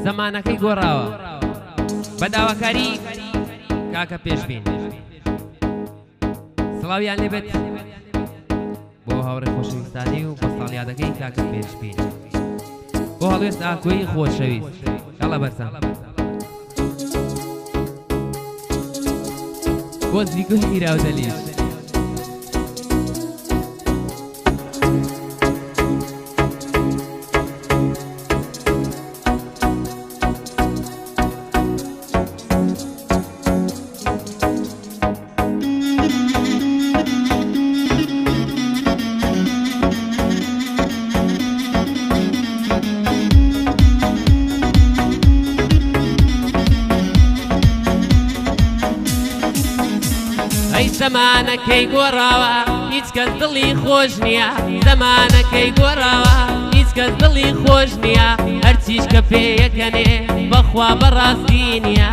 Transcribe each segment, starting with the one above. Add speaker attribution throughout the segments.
Speaker 1: زەمانەکەی گۆڕاوە بە داواکاری کاکە پێشبین سڵاویان لێبێت بۆ هاوڕێی خۆشەویستانی و بۆ ساڵیادەکەی کاکە پێشبین بۆ هەڵوێست ئاکۆی خۆشەویست هەڵە بەرسەم بۆ زیگوی هیراودەلیش زەمانەکەی گۆڕاوە هیچ کەس دڵی خۆش نییە زەمانەکەی گۆڕاوە هیچ کەس دڵی خۆش نییە هەرچیش کە پێیەکەنێ بەخوا بەڕاستی نییە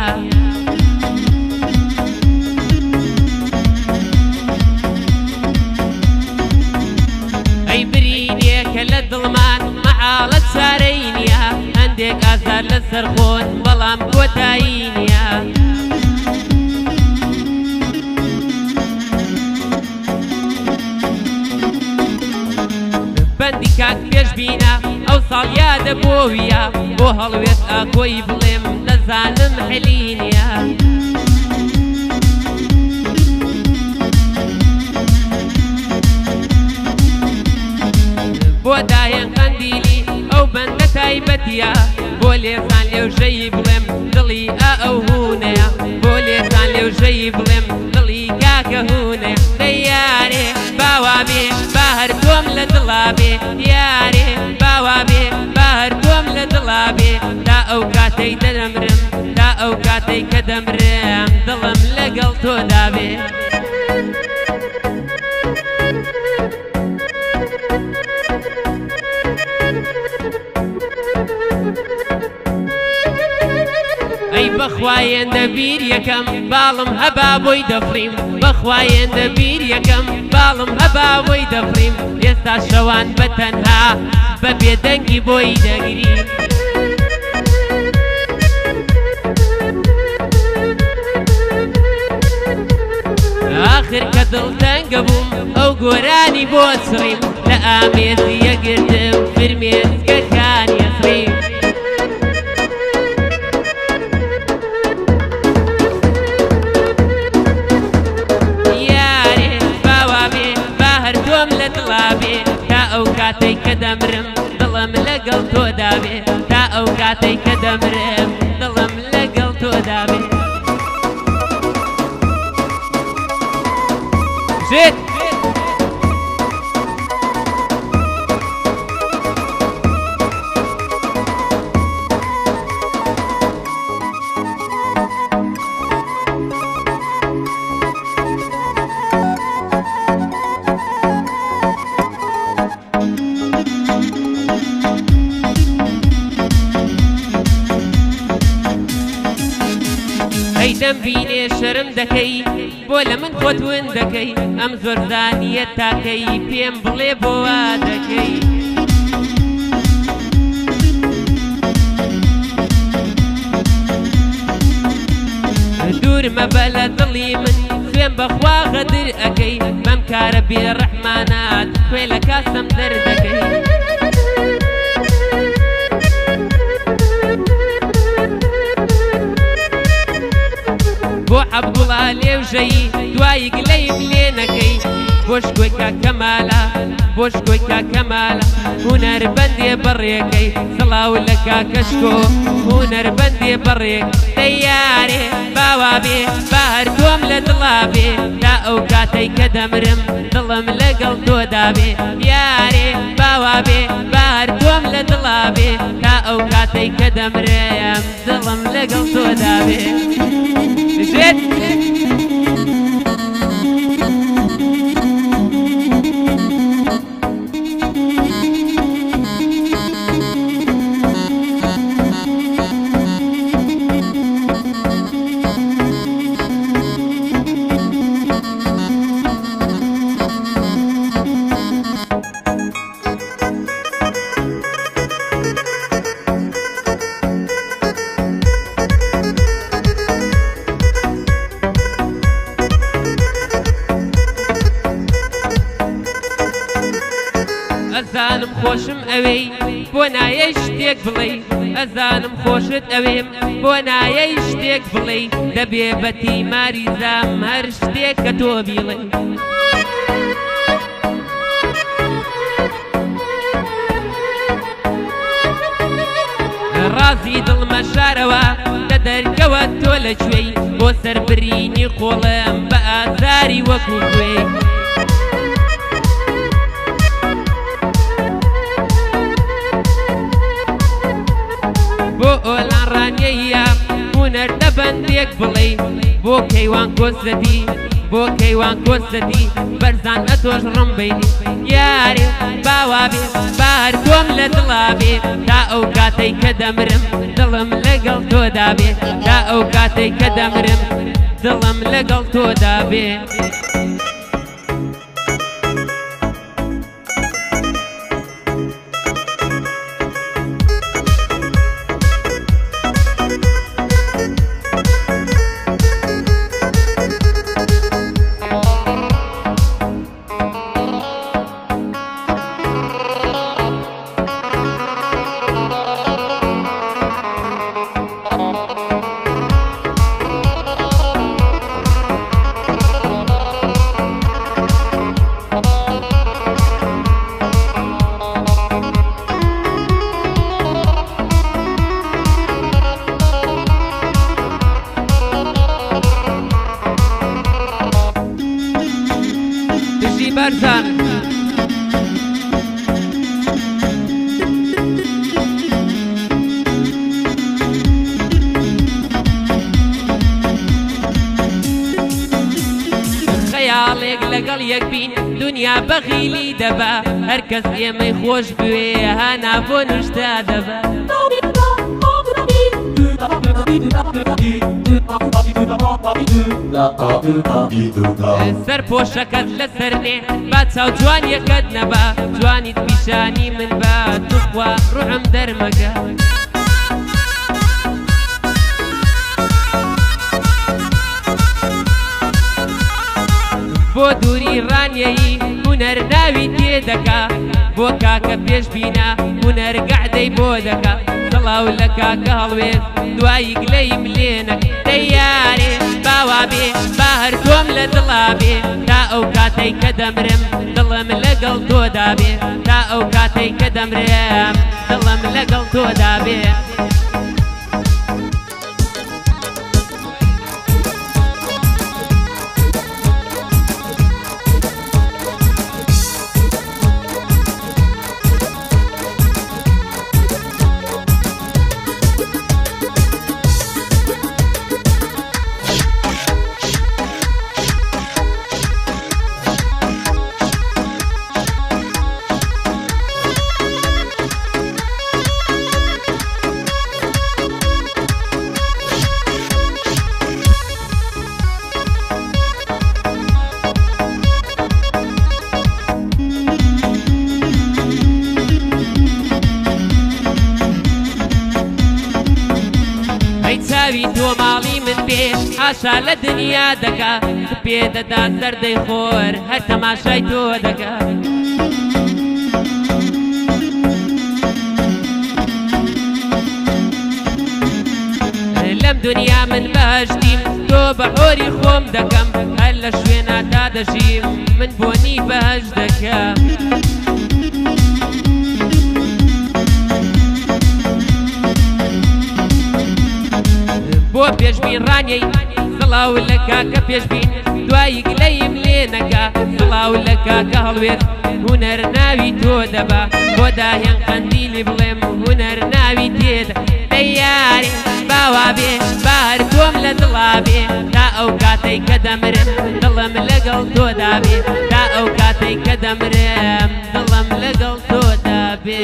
Speaker 1: ئەی برینێ کە لە دڵمان مەحاڵەت چارەی نییە هەندێک ئازار لەسەر خۆن بەڵام کۆتایی نییە بەندی کاک پێشبینە ئەو ساڵ یادە بۆویە بۆ هەڵوێست ئاکۆی بڵێم دەزانم حەلی نییە بۆ داهێن قەندیلی ئەو بەندە تایبەتیە بۆ لێزان لێوژەی بڵێم دڵی ئەو هوونەیە بۆ لێزان لێوژەی بڵێم دڵی کاکە هوونەیە دەیارێ باوا بێ با هەر تۆم لە دڵا بێ یارێ باوا بێ با هەر تۆم لە دڵا بێ تا ئەو کاتەی دەدەمرم تا ئەو کاتەی کە دەمرم دڵم لەگەڵ تۆدا بێ ئەی بەخوایەندە بیر یەکەم باڵم هەبا بۆی دەفڕیم بەخوایەندە بیر یەکەم باڵم هەبا بۆی دەفڕیم ئێستا شەوان بەتەنها بە بێدەنگی بۆی دەگریم ئاخر کە دڵتەنگە بووم ئەو گۆرانی بۆ چڕیم لە ئامێزی یەگرتم فرمێسکەکانی ئەسڕیم تا ئەو کاتەی کە دەمرم دڵم لەگەڵ تۆدا بێ تا ئەو کاتەی کە دەمرم دڵم لەگەڵ تۆدا بێ ژێت دەمبینێ شەرم دەکەی بۆ لە من خۆت ون دەکەی ئەم زۆر زانیە تاکەی پێم بڵێ بۆ وا دەکەی دوور مەبە لە دڵی من سوێن بەخوا غەدر ئەەکەی بەم کارە بێڕەحمانات کوێ لە کاسم دەردەکەی بۆ عەبدوڵا لێوژەیی دوایی گلەیم لێ نەکەی بۆش گوێی کاکەمالە بۆش گوێی کاکەمالە هونەربەندێ بەڕێکەی سڵاو لە کاکەشکۆ هونەربەندێ بەڕێک دەیارێ باوا بێ با هەر تۆم لە دڵا بێ تا ئەو کاتەی کە دەمرم دڵم لەگەڵ تۆدا بێ یارێ باوا بێ با هەر تۆم لە دڵا بێ تا ئەو کاتەی کە دەمرم دڵم لەگەڵ تۆدا بێ ژێت ئەوەی بۆ نایە شتێک بڵێ ئەزانم خۆشت ئەوێم بۆ نایە شتێک بڵێ دەبێ بە تیماری زام هەر شتێک کە تۆ بیڵێ ڕازی دڵمە شارەوە لە دەرکەوە تۆ لەکوێی بۆ سەربرینی قۆڵم بە ئازاری وەکو کوێی بۆ ئۆلان ڕانیەیە هونەر دەبەندێک بڵێ بۆ کەیوان کۆسەتی بۆ کەیوان کۆسەتی بەرزان ئەتۆش ڕم بینی یارێ باوا بێ بار تۆم لە دڵا بێ تا ئەو کاتەی کە دەمرم دڵم لەگەڵ تۆدا بێ تا ئەو کاتەی کە دەمرم دڵم لەگەڵ تۆدا بێ بەرزان خەیاڵێک لەگەڵ یەک بین دنیا بەخیلی دەبا هەر کەس ئێمەی خۆش بوێ هانا بۆ نوشتا دەبا سەر پۆشەکەت لەسەرنێ با چاو جوانیەکەت نەبا جوانیت پیشانی من با توخوا ڕوحم دەرمەگە بۆ دووری ڕانیەیی هونەر ناوی تێدەکا بۆ کاکە پێش بینە هونەر گەعدەی بۆ دەکا سەڵاو لە کاکە هەڵوێز دوایی گلەیم لێنەک دەیارێ باوا بێ با هەر تۆم لە دڵا بێ تا ئەو کاتەی کە دەمرم دڵم لەگەڵ تۆدا بێ تا ئەو کاتەی کە دەمرم دڵم لەگەڵ تۆدا بێ چاوی تۆ ماڵی من بێ ئاشا لە دنیا دەکا پێدەدا سەردەی خۆر هەر تەماشای تۆ دەکا لەم دنیا من بەهەشتیم تۆ بە حۆری خۆم دەکەم هەر لە شوێنە تا دەژیم من بۆنی بەهەش دەکەم بۆ پێشبین ڕانیەی سڵاو لە کاکە پێشبین دوایی گلەیم لێ نەکا سڵاو لە کاکە هەڵوێت هونەر ناوی تۆ دەبا بۆ داهێن قەندیلی بڵێم هونەر ناوی تێدا دەیارێ باوا بێ با هەر تۆم لە دڵا بێ تا ئەو کاتەی کە دەمرم دڵم لەگەڵ تۆدا بێ تا ئەو کاتەی کە دەمرم دڵم لەگەڵ تۆدا بێ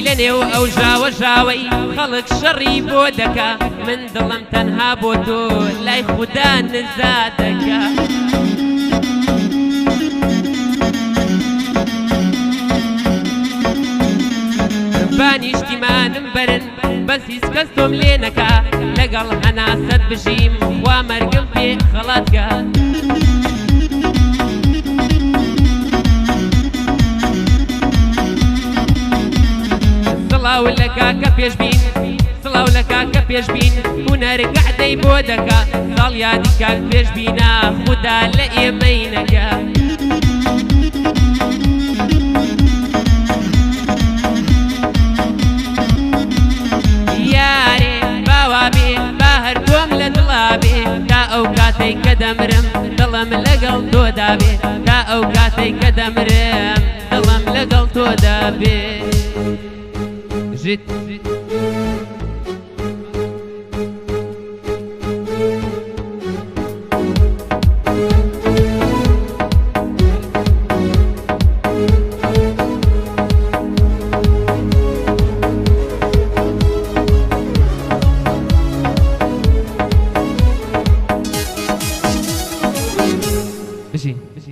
Speaker 1: لە نێو ئەو ژاوە ژاوەی خەڵک شەڕی بۆ دەکا من دڵم تەنها بۆ تۆ لای خودا نزا دەکا بانیشتیمانم بەرن بەس هیچ کەس تۆم لێ نەکا لەگەڵ هەناسەت بژیم وا مەرگم پێ خەڵاتکە سڵاو لە کاکە پێشبین سڵاو لە کاکە پێشبین هونەرگەعدەی بۆ دەکا ساڵ یادی کاک پێشبینە خودا لە ئێمەی نەکە یارێ باوا بێ با هەر تۆم لە دڵا بێ تا ئەو کاتەی کە دەمرم دڵم لەگەڵ تۆدا بێ تا ئەو کاتەی کە دەمرم دڵم لەگەڵ تۆدا بێ